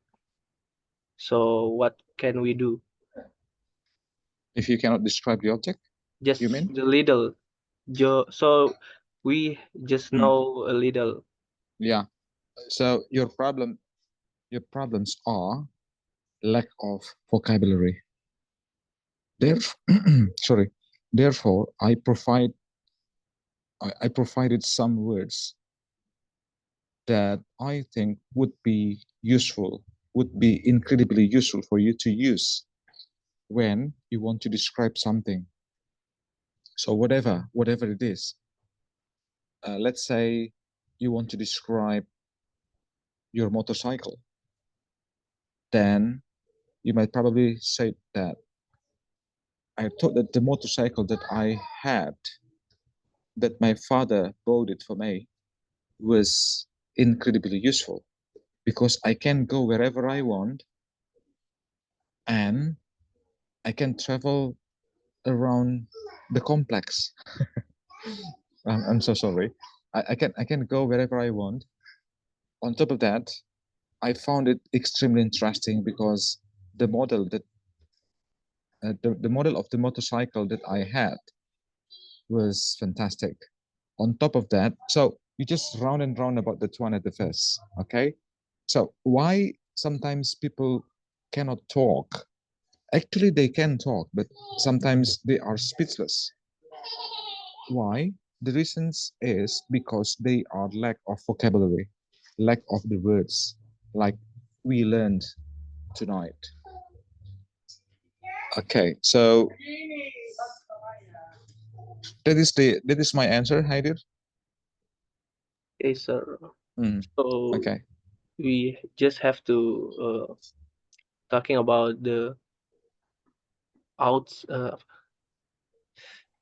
So what can we do? If you cannot describe the object, Just you mean? the little. So we just know a little. Yeah. So your problems are lack of vocabulary. Sorry. Therefore, I provided some words that I think would be useful, would be incredibly useful for you to use when you want to describe something. So whatever it is, let's say you want to describe your motorcycle, then you might probably say that I thought that the motorcycle that I had, that my father bought it for me, was incredibly useful because I can go wherever I want and I can travel around the complex. I'm so sorry. I can go wherever I want. On top of that, I found it extremely interesting because the model that the model of the motorcycle that I had was fantastic. On top of that, so you just round and round about that one at the first, okay? So why sometimes people cannot talk? Actually, they can talk, but sometimes they are speechless. Why? The reasons is because they are lack of vocabulary, lack of the words, like we learned tonight. Okay, so that is my answer, Haidir. Okay, sir. Mm. So Okay. we just have to talking about the outs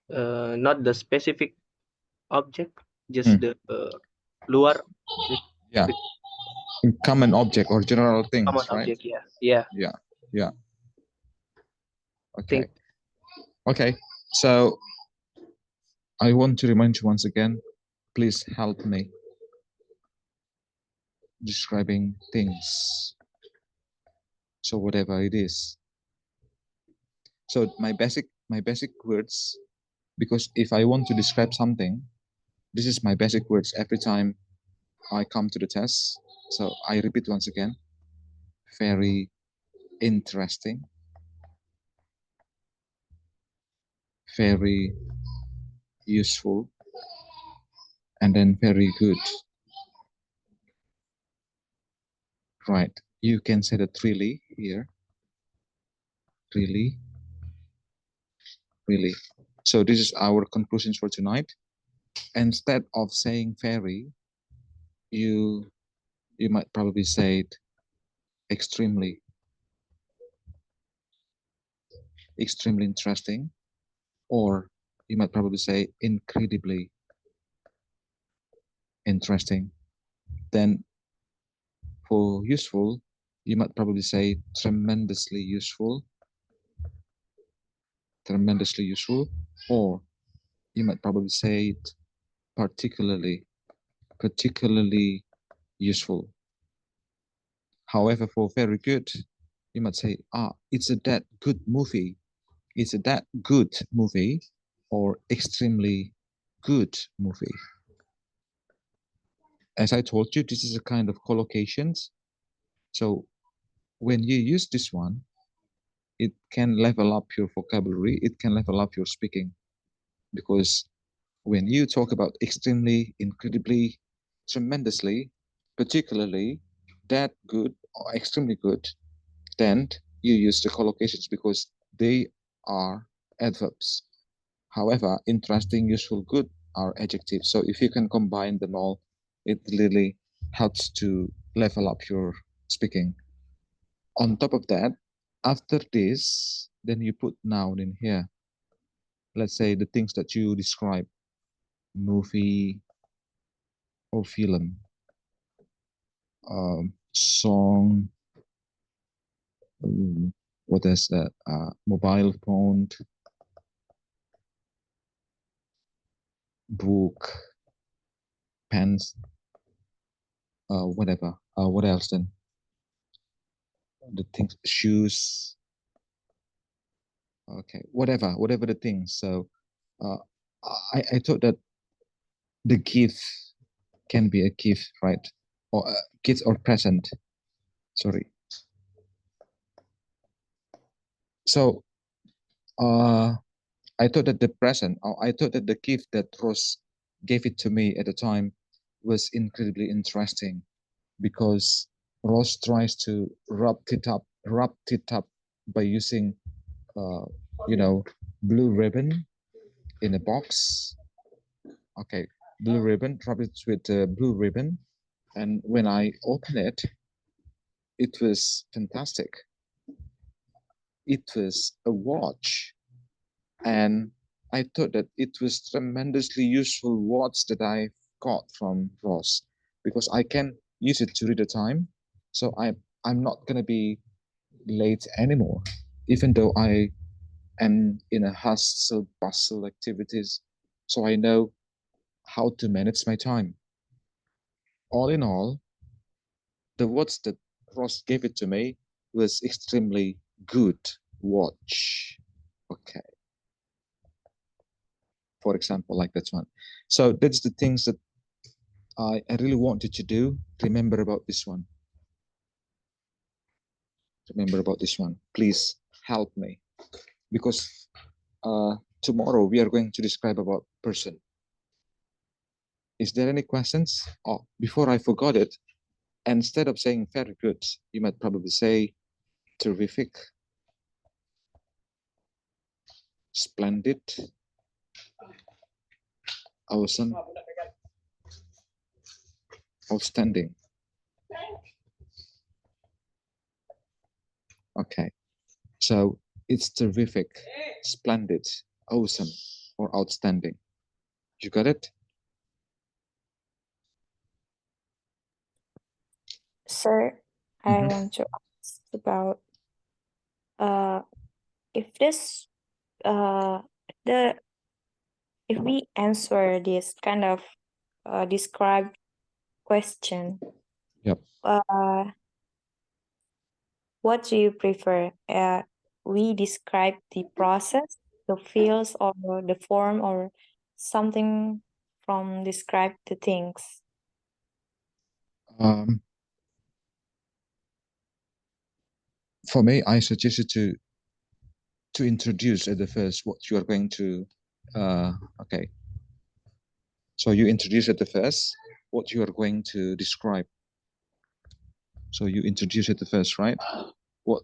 not the specific object, just the luar. Yeah. Common object or general things, Common right? object, yeah. Yeah. Okay. Okay. So I want to remind you once again, please help me describing things. So whatever it is. So my basic words, because if I want to describe something, this is my basic words every time I come to the test. So I repeat once again, very interesting, very useful, and then very good. Right. You can say that really here. Really. Really. So this is our conclusions for tonight. Instead of saying very, you might probably say it extremely interesting, or you might probably say incredibly interesting. Then for useful, you might probably say tremendously useful, or you might probably say it particularly useful. However, for very good, you might say, it's a that good movie. It's a that good movie, or extremely good movie. As I told you, this is a kind of collocations. So when you use this one, it can level up your vocabulary. It can level up your speaking, because when you talk about extremely, incredibly, tremendously, particularly, that good or extremely good, then you use the collocations because they are adverbs. However, interesting, useful, good are adjectives. So if you can combine them all, it really helps to level up your speaking. On top of that, after this, then you put noun in here. Let's say the things that you describe, movie or film, song, what is that? Mobile phone, book, pens, whatever. What else then? The things, shoes. Okay, whatever the things. So I thought that the gift can be a gift, right? Or a gift or present. Sorry. So I thought that the present, or I thought that the gift that Rose gave it to me at the time was incredibly interesting, because Rose tries to wrap it up by using, blue ribbon in a box. Okay, blue ribbon, wrap it with blue ribbon. And when I opened it, it was fantastic. It was a watch. And I thought that it was tremendously useful watch that I got from Ross, because I can use it to read the time. So I'm not gonna be late anymore, even though I am in a hustle bustle activities. So I know how to manage my time. All in all, the watch that Ross gave it to me was extremely good watch. Okay. For example, like that one. So that's the things that I really wanted to do. Remember about this one. Remember about this one. Please help me, because tomorrow we are going to describe about person. Is there any questions? Oh, before I forgot it, instead of saying very good, you might probably say terrific, splendid, awesome, outstanding. Okay, so it's terrific, splendid, awesome, or outstanding. You got it? Sir, I want to ask about if this if we answer this kind of described question. Yep. What do you prefer? We describe the process, the fields, or the form, or something from describe the things. For me, I suggested to introduce at the first what you are going to. Okay. So you introduce at the first what you are going to describe. So you introduce it first, right? What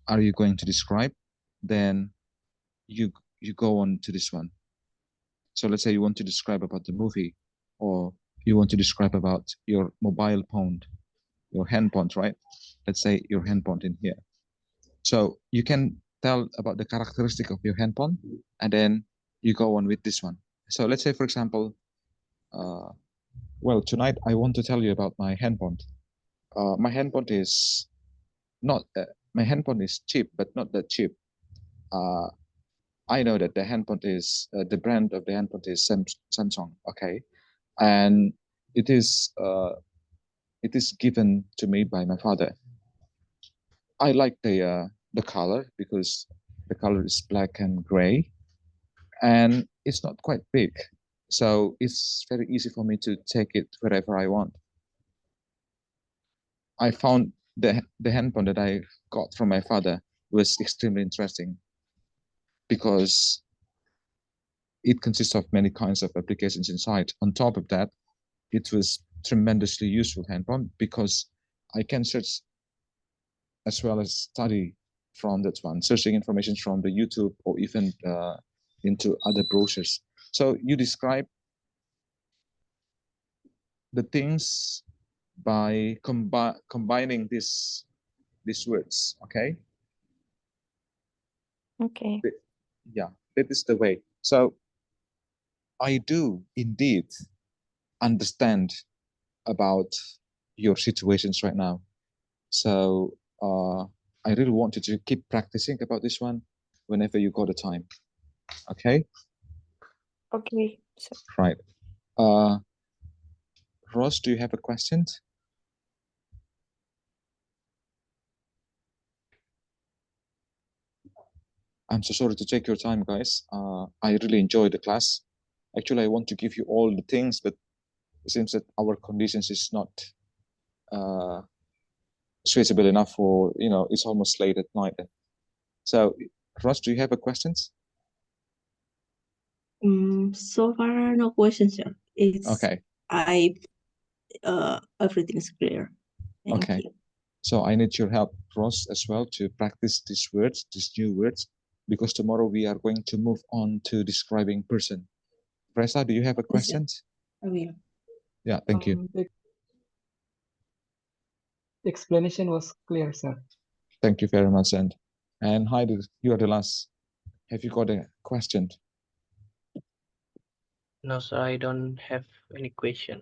are you going to describe? Then you go on to this one. So let's say you want to describe about the movie, or you want to describe about your mobile phone, your handphone, right? Let's say your handphone in here. So you can tell about the characteristic of your handphone, and then you go on with this one. So let's say, for example, well, tonight I want to tell you about my handphone. My handphone is not, my handphone is cheap, but not that cheap. I know that the handphone is, the brand of the handphone is Samsung, okay? And it is given to me by my father. I like the color because the color is black and gray, and it's not quite big, so it's very easy for me to take it wherever I want. I found the handphone that I got from my father was extremely interesting because it consists of many kinds of applications inside. On top of that, it was tremendously useful handphone because I can search as well as study from that one, searching information from the YouTube or even into other browsers. So you describe the things by combining these words, okay? Okay. Yeah, that is the way. So I do indeed understand about your situations right now. So I really want you to keep practicing about this one whenever you got the time. Okay? Okay. So, Right. Ross, do you have a question? I'm so sorry to take your time, guys. I really enjoyed the class. Actually, I want to give you all the things, but it seems that our conditions is not suitable enough for, you know, it's almost late at night. So, Ross, do you have a questions? So far, no questions, sir. It's Okay. Everything's clear. Thank Okay. you. So I need your help, Ross, as well to practice these words, these new words, because tomorrow we are going to move on to describing person. Reza, do you have a question? I will. Yeah, thank you. The explanation was clear, sir. Thank you very much. And Heidi, you are the last. Have you got a question? No, sir, I don't have any question.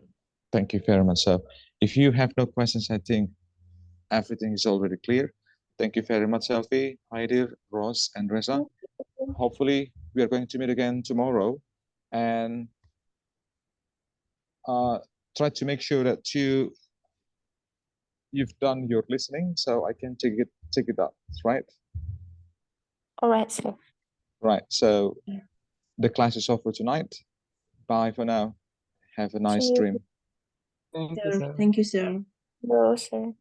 Thank you very much. So if you have no questions, I think everything is already clear. Thank you very much, Selfie, Heidi, Ross, and Reza. Hopefully, we are going to meet again tomorrow, and try to make sure that you've done your listening, so I can check it out. Right? all right, sir. Right. So the class is over tonight. Bye for now. Have a nice See you. dream. Thank you, Sir, sir. thank you, sir. Hello, sir.